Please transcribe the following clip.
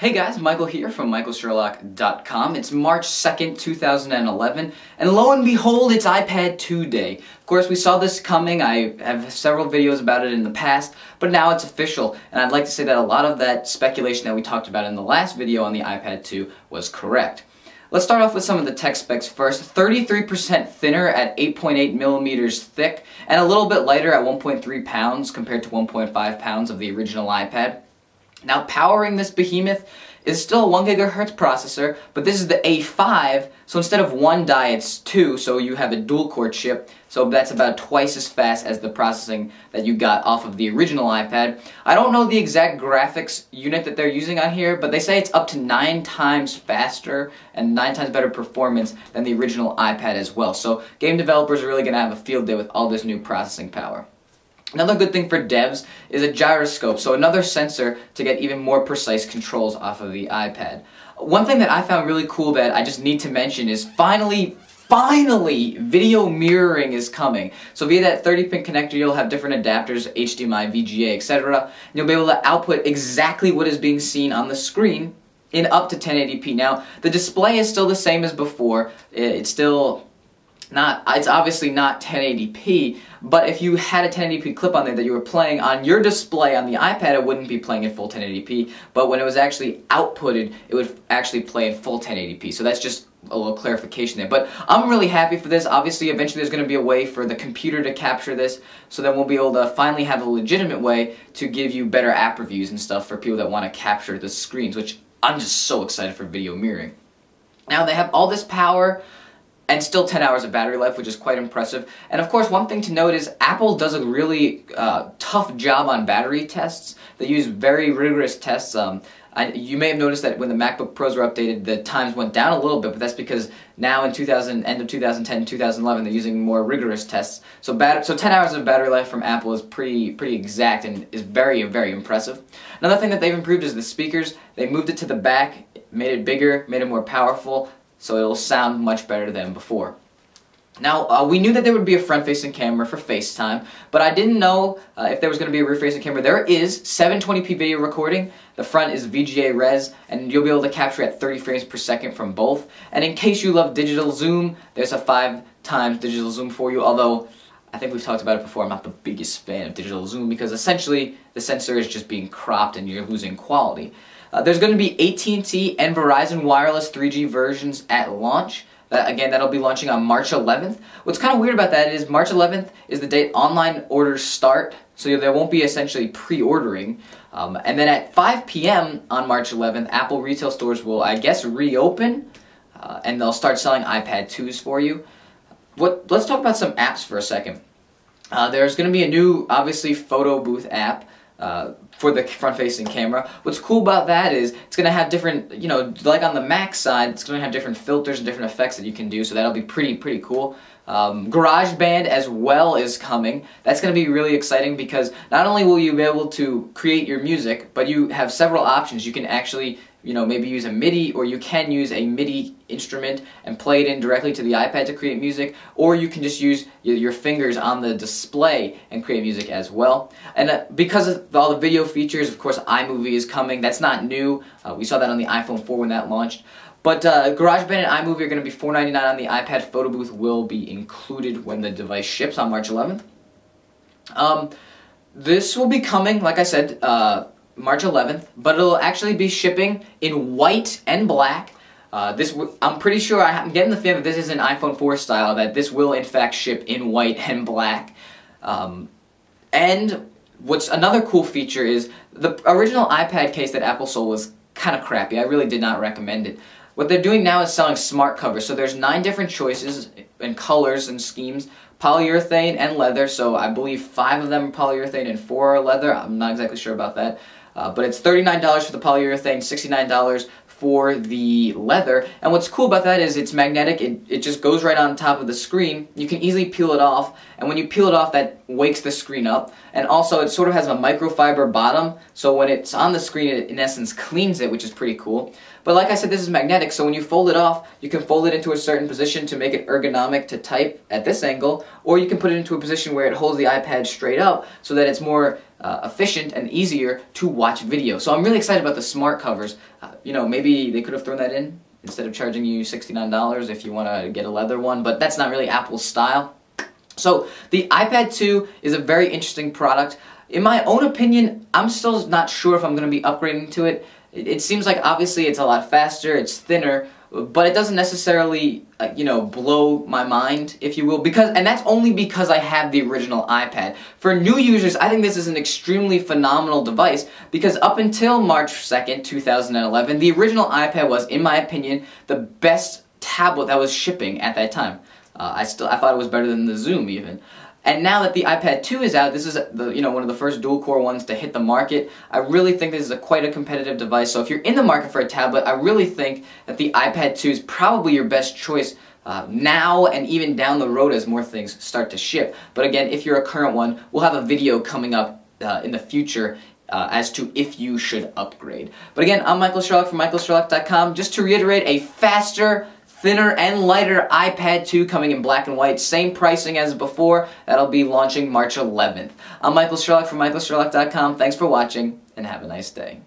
Hey guys, Michael here from michaelsherlock.com. It's March 2nd, 2011, and lo and behold, it's iPad 2 day. Of course, we saw this coming. I have several videos about it in the past, but now it's official, and I'd like to say that a lot of that speculation that we talked about in the last video on the iPad 2 was correct. Let's start off with some of the tech specs first. 33% thinner at 8.8 millimeters thick, and a little bit lighter at 1.3 pounds compared to 1.5 pounds of the original iPad. Now, powering this behemoth is still a 1 gigahertz processor, but this is the A5, so instead of one die, it's two, so you have a dual-core chip, so that's about twice as fast as the processing that you got off of the original iPad. I don't know the exact graphics unit that they're using on here, but they say it's up to 9 times faster and 9 times better performance than the original iPad as well, so game developers are really going to have a field day with all this new processing power. Another good thing for devs is a gyroscope, so another sensor to get even more precise controls off of the iPad. One thing that I found really cool that I just need to mention is finally, video mirroring is coming. So via that 30-pin connector, you'll have different adapters, HDMI, VGA, etc. And you'll be able to output exactly what is being seen on the screen in up to 1080p. Now, the display is still the same as before. It's obviously not 1080p, but if you had a 1080p clip on there that you were playing on your display on the iPad, it wouldn't be playing in full 1080p, but when it was actually outputted, it would actually play in full 1080p, so that's just a little clarification there. But I'm really happy for this. Obviously, eventually there's going to be a way for the computer to capture this, so then we'll be able to finally have a legitimate way to give you better app reviews and stuff for people that want to capture the screens, which I'm just so excited for video mirroring. Now, they have all this power and still 10 hours of battery life, which is quite impressive. And of course, one thing to note is Apple does a really tough job on battery tests. They use very rigorous tests. You may have noticed that when the MacBook Pros were updated, the times went down a little bit, but that's because now in end of 2010, 2011, they're using more rigorous tests. So 10 hours of battery life from Apple is pretty exact and is very, very impressive. Another thing that they've improved is the speakers. They moved it to the back, made it bigger, made it more powerful, so it'll sound much better than before. Now, we knew that there would be a front-facing camera for FaceTime, but I didn't know if there was going to be a rear-facing camera. There is 720p video recording. The front is VGA res, and you'll be able to capture at 30 frames per second from both. And in case you love digital zoom, there's a 5 times digital zoom for you, although I think we've talked about it before. I'm not the biggest fan of digital zoom because essentially the sensor is just being cropped and you're losing quality. There's going to be AT&T and Verizon wireless 3G versions at launch. Again, that'll be launching on March 11th. What's kind of weird about that is March 11th is the date online orders start, so there won't be essentially pre-ordering. And then at 5 p.m. on March 11th, Apple retail stores will, I guess, reopen, and they'll start selling iPad 2s for you. Let's talk about some apps for a second. There's going to be a new, obviously, photo booth app for the front-facing camera. What's cool about that is it's going to have different, like on the Mac side, it's going to have different filters and different effects that you can do, so that'll be pretty cool. GarageBand as well is coming. That's going to be really exciting because not only will you be able to create your music, but you have several options. You can actually maybe use a MIDI, or you can use a MIDI instrument and play it in directly to the iPad to create music, or you can just use your fingers on the display and create music as well. And because of all the video features, of course, iMovie is coming. That's not new. We saw that on the iPhone 4 when that launched. But GarageBand and iMovie are going to be $4.99 on the iPad. Photo Booth will be included when the device ships on March 11th. This will be coming, like I said, March 11th, but it'll actually be shipping in white and black. I'm pretty sure, I'm getting the feeling that this is an iPhone 4 style, that this will in fact ship in white and black. And what's another cool feature is the original iPad case that Apple sold was kind of crappy. I really did not recommend it. What they're doing now is selling smart covers. So there's 9 different choices and colors and schemes, polyurethane and leather. So I believe 5 of them are polyurethane and 4 are leather. I'm not exactly sure about that. But it's $39 for the polyurethane, $69 for the leather. And what's cool about that is it's magnetic. It just goes right on top of the screen. You can easily peel it off. And when you peel it off, that wakes the screen up, and also it sort of has a microfiber bottom, so when it's on the screen it in essence cleans it, which is pretty cool. But like I said, this is magnetic, so when you fold it off, you can fold it into a certain position to make it ergonomic to type at this angle, or you can put it into a position where it holds the iPad straight up so that it's more efficient and easier to watch video. So I'm really excited about the smart covers. Maybe they could have thrown that in instead of charging you $69 if you want to get a leather one, but that's not really Apple's style. So the iPad 2 is a very interesting product. In my own opinion, I'm still not sure if I'm going to be upgrading to it. It seems like obviously it's a lot faster, it's thinner, but it doesn't necessarily, blow my mind, if you will, and that's only because I have the original iPad. For new users, I think this is an extremely phenomenal device, because up until March 2nd, 2011, the original iPad was, in my opinion, the best tablet that was shipping at that time. I thought it was better than the Zoom, even. And now that the iPad 2 is out, this is one of the first dual-core ones to hit the market. I really think this is quite a competitive device. So if you're in the market for a tablet, I really think that the iPad 2 is probably your best choice now and even down the road as more things start to ship. But again, if you're a current one, we'll have a video coming up in the future as to if you should upgrade. But again, I'm Michael Sherlock from michaelsherlock.com. Just to reiterate, a faster, thinner and lighter iPad 2 coming in black and white. Same pricing as before. That'll be launching March 11th. I'm Michael Sherlock from michaelsherlock.com. Thanks for watching, and have a nice day.